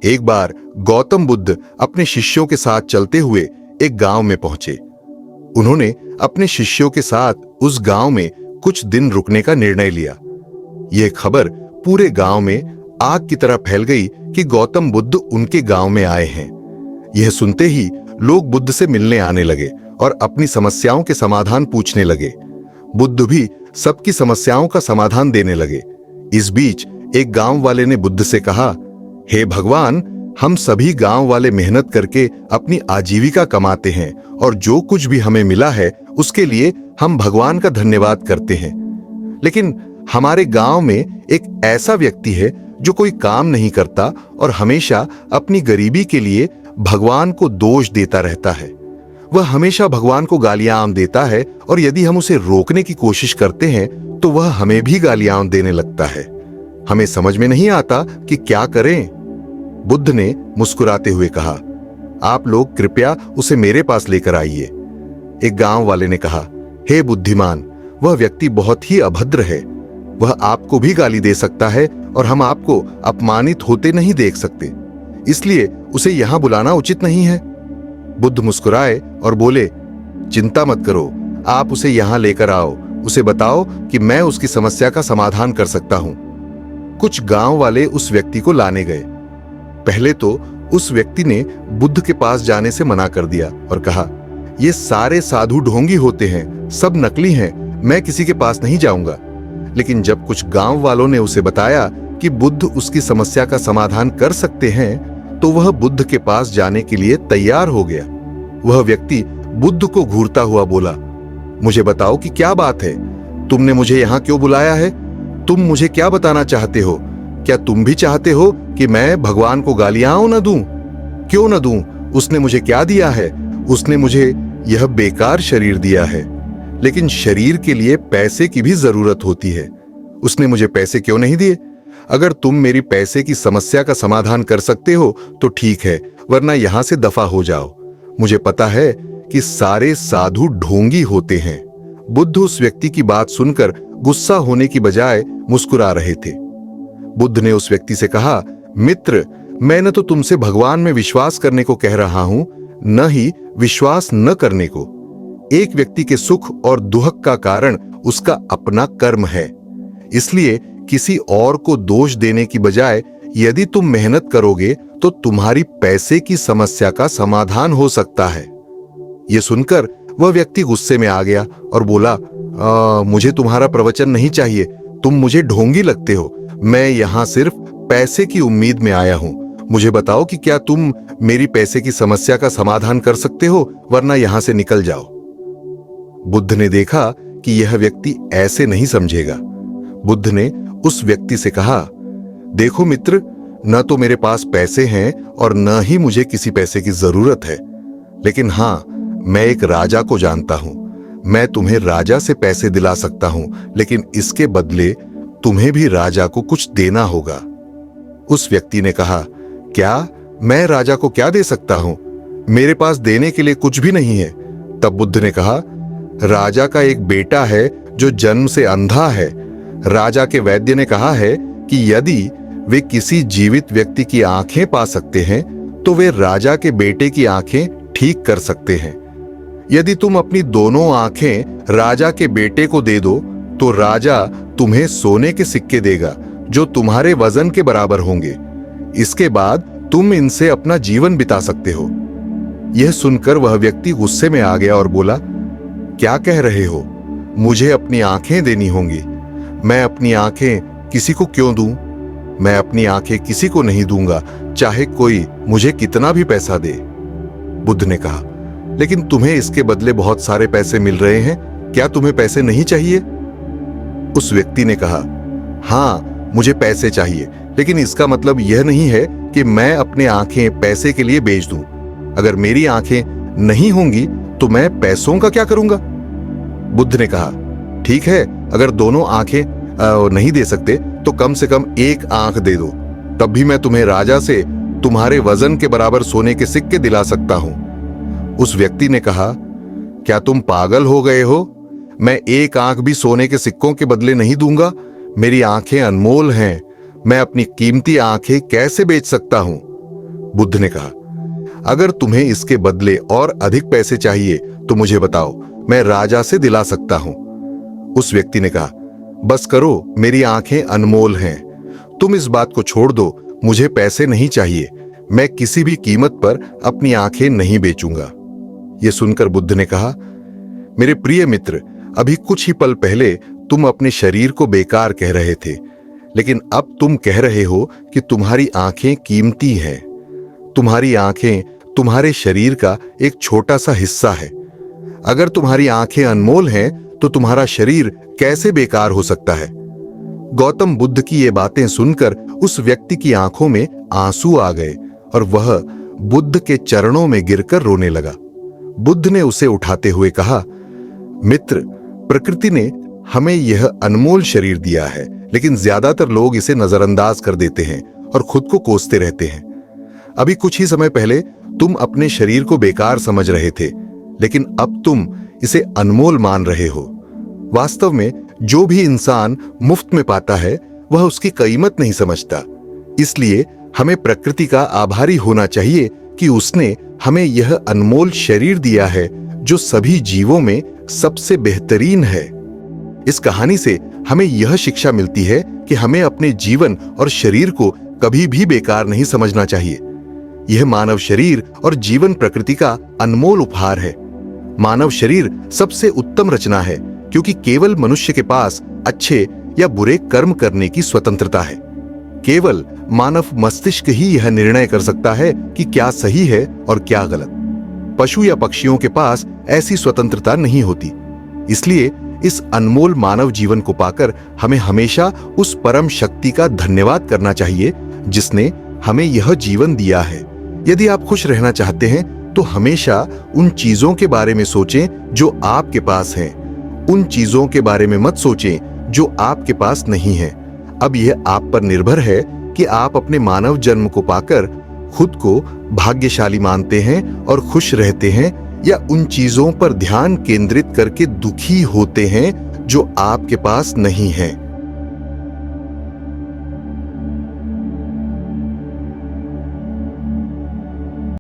एक बार गौतम बुद्ध अपने शिष्यों के साथ चलते हुए एक गांव में पहुंचे। उन्होंने अपने शिष्यों के साथ उस गांव में कुछ दिन रुकने का निर्णय लिया। यह खबर पूरे गांव में आग की तरह फैल गई कि गौतम बुद्ध उनके गांव में आए हैं। यह सुनते ही लोग बुद्ध से मिलने आने लगे और अपनी समस्याओं के समाधान पूछने लगे। बुद्ध भी सबकी समस्याओं का समाधान देने लगे। इस बीच एक गांव वाले ने बुद्ध से कहा, हे भगवान, हम सभी गांव वाले मेहनत करके अपनी आजीविका कमाते हैं और जो कुछ भी हमें मिला है उसके लिए हम भगवान का धन्यवाद करते हैं। लेकिन हमारे गांव में एक ऐसा व्यक्ति है जो कोई काम नहीं करता और हमेशा अपनी गरीबी के लिए भगवान को दोष देता रहता है। वह हमेशा भगवान को गालियां देता है और यदि हम उसे रोकने की कोशिश करते हैं तो वह हमें भी गालियां देने लगता है। हमें समझ में नहीं आता कि क्या करें। बुद्ध ने मुस्कुराते हुए कहा, आप लोग कृपया उसे मेरे पास लेकर आइए। एक गांव वाले ने कहा, हे बुद्धिमान, वह व्यक्ति बहुत ही अभद्र है। वह आपको भी गाली दे सकता है और हम आपको अपमानित होते नहीं देख सकते, इसलिए उसे यहां बुलाना उचित नहीं है। बुद्ध मुस्कुराए और बोले, चिंता मत करो, आप उसे यहां लेकर आओ। उसे बताओ कि मैं उसकी समस्या का समाधान कर सकता हूं। कुछ गांव वाले उस व्यक्ति को लाने गए। पहले तो उस व्यक्ति ने बुद्ध के पास जाने से मना कर दिया और कहा, ये सारे साधु ढोंगी होते हैं, सब नकली हैं, मैं किसी के पास नहीं जाऊंगा। लेकिन जब कुछ गांव वालों ने उसे बताया कि बुद्ध उसकी समस्या का समाधान कर सकते हैं तो वह बुद्ध के पास जाने के लिए तैयार हो गया। वह व्यक्ति बुद्ध को घूरता हुआ बोला, मुझे बताओ कि क्या बात है, तुमने मुझे यहां क्यों बुलाया है? तुम मुझे क्या बताना चाहते हो? क्या तुम भी चाहते हो कि मैं भगवान को गालियां न दूं? क्यों न दूं? उसने मुझे क्या दिया है? उसने मुझे यह बेकार शरीर दिया है, लेकिन शरीर के लिए पैसे की भी जरूरत होती है। उसने मुझे पैसे क्यों नहीं दिए? अगर तुम मेरी पैसे की समस्या का समाधान कर सकते हो तो ठीक है, वरना यहां से दफा हो जाओ। मुझे पता है कि सारे साधु ढोंगी होते हैं। बुद्ध उस व्यक्ति की बात सुनकर गुस्सा होने की बजाय मुस्कुरा रहे थे। बुद्ध ने उस व्यक्ति से कहा, मित्र, मैं न तो तुमसे भगवान में विश्वास करने को कह रहा हूं, न ही विश्वास न करने को। एक व्यक्ति के सुख और दुख का कारण उसका अपना कर्म है। इसलिए किसी और को दोष देने की बजाय यदि तुम मेहनत करोगे तो तुम्हारी पैसे की समस्या का समाधान हो सकता है। यह सुनकर वह व्यक्ति गुस्से में आ गया और बोला, मुझे तुम्हारा प्रवचन नहीं चाहिए, तुम मुझे ढोंगी लगते हो। मैं यहां सिर्फ पैसे की उम्मीद में आया हूं। मुझे बताओ कि क्या तुम मेरी पैसे की समस्या का समाधान कर सकते हो, वरना यहां से निकल जाओ। बुद्ध ने देखा कि यह व्यक्ति ऐसे नहीं समझेगा। बुद्ध ने उस व्यक्ति से कहा, देखो मित्र, न तो मेरे पास पैसे हैं और न ही मुझे किसी पैसे की जरूरत है, लेकिन हां, मैं एक राजा को जानता हूं। मैं तुम्हें राजा से पैसे दिला सकता हूं, लेकिन इसके बदले तुम्हें भी राजा को कुछ देना होगा। उस व्यक्ति ने कहा, क्या मैं राजा को क्या दे सकता हूं? मेरे पास देने के लिए कुछ भी नहीं है। तब बुद्ध ने कहा, राजा का एक बेटा है जो जन्म से अंधा है। राजा के वैद्य ने कहा है कि यदि वे किसी जीवित व्यक्ति की आंखें पा सकते हैं तो वे राजा के बेटे की आंखें ठीक कर सकते हैं। यदि तुम अपनी दोनों आंखें राजा के बेटे को दे दो तो राजा तुम्हें सोने के सिक्के देगा जो तुम्हारे वजन के बराबर होंगे। इसके बाद तुम इनसे अपना जीवन बिता सकते हो। यह सुनकर वह व्यक्ति गुस्से में आ गया और बोला, क्या कह रहे हो? मुझे अपनी आंखें देनी होंगी। मैं अपनी आंखें किसी को क्यों दूं? मैं अपनी आंखें किसी को नहीं दूंगा, चाहे कोई मुझे कितना भी पैसा दे। बुद्ध ने कहा, लेकिन तुम्हें इसके बदले बहुत सारे पैसे मिल रहे हैं, क्या तुम्हें पैसे नहीं चाहिए? उस व्यक्ति ने कहा, हां, मुझे पैसे चाहिए, लेकिन इसका मतलब यह नहीं है कि मैं अपनी आंखें पैसे के लिए बेच दूं। अगर मेरी आंखें नहीं होंगी तो मैं पैसों का क्या करूंगा? बुद्ध ने कहा, ठीक है, अगर दोनों आंखें नहीं दे सकते तो कम से कम एक आंख दे दो, तब भी मैं तुम्हें राजा से तुम्हारे वजन के बराबर सोने के सिक्के दिला सकता हूं। उस व्यक्ति ने कहा, क्या तुम पागल हो गए हो? मैं एक आंख भी सोने के सिक्कों के बदले नहीं दूंगा। मेरी आंखें अनमोल हैं, मैं अपनी कीमती आंखें कैसे बेच सकता हूं? बुद्ध ने कहा, अगर तुम्हें इसके बदले और अधिक पैसे चाहिए तो मुझे बताओ, मैं राजा से दिला सकता हूं। उस व्यक्ति ने कहा, बस करो, मेरी आंखें अनमोल हैं। तुम इस बात को छोड़ दो, मुझे पैसे नहीं चाहिए। मैं किसी भी कीमत पर अपनी आंखें नहीं बेचूंगा। यह सुनकर बुद्ध ने कहा, मेरे प्रिय मित्र, अभी कुछ ही पल पहले तुम अपने शरीर को बेकार कह रहे थे, लेकिन अब तुम कह रहे हो कि तुम्हारी आंखें कीमती हैं। तुम्हारी आंखें तुम्हारे शरीर का एक छोटा सा हिस्सा है। अगर तुम्हारी आंखें अनमोल हैं तो तुम्हारा शरीर कैसे बेकार हो सकता है? गौतम बुद्ध की ये बातें सुनकर उस व्यक्ति की आंखों में आंसू आ गए और वह बुद्ध के चरणों में गिरकर रोने लगा। बुद्ध ने उसे उठाते हुए कहा, मित्र, प्रकृति ने हमें यह अनमोल शरीर दिया है, लेकिन ज्यादातर लोग इसे नजरअंदाज कर देते हैं और खुद को कोसते रहते हैं। अभी कुछ ही समय पहले तुम अपने शरीर को बेकार समझ रहे थे, लेकिन अब तुम इसे अनमोल मान रहे हो। वास्तव में जो भी इंसान मुफ्त में पाता है वह उसकी कीमत नहीं समझता। इसलिए हमें प्रकृति का आभारी होना चाहिए कि उसने हमें यह अनमोल शरीर दिया है जो सभी जीवों में सबसे बेहतरीन है। इस कहानी से हमें यह शिक्षा मिलती है कि हमें अपने जीवन और शरीर को कभी भी बेकार नहीं समझना चाहिए। यह मानव शरीर और जीवन प्रकृति का अनमोल उपहार है। मानव शरीर सबसे उत्तम रचना है क्योंकि केवल मनुष्य के पास अच्छे या बुरे कर्म करने की स्वतंत्रता है। केवल मानव मस्तिष्क ही यह निर्णय कर सकता है कि क्या सही है और क्या गलत। पशु या पक्षियों के पास ऐसी स्वतंत्रता नहीं होती। इसलिए इस अनमोल मानव जीवन को पाकर हमें हमेशा उस परम शक्ति का धन्यवाद करना चाहिए जिसने हमें यह जीवन दिया है। यदि आप खुश रहना चाहते हैं तो हमेशा उन चीजों के बारे में सोचें जो आपके पास हैं। उन चीजों के बारे में मत सोचें जो आपके पास नहीं है। अब यह आप पर निर्भर है कि आप अपने मानव जन्म को पाकर खुद को भाग्यशाली मानते हैं और खुश रहते हैं, या उन चीजों पर ध्यान केंद्रित करके दुखी होते हैं जो आपके पास नहीं है।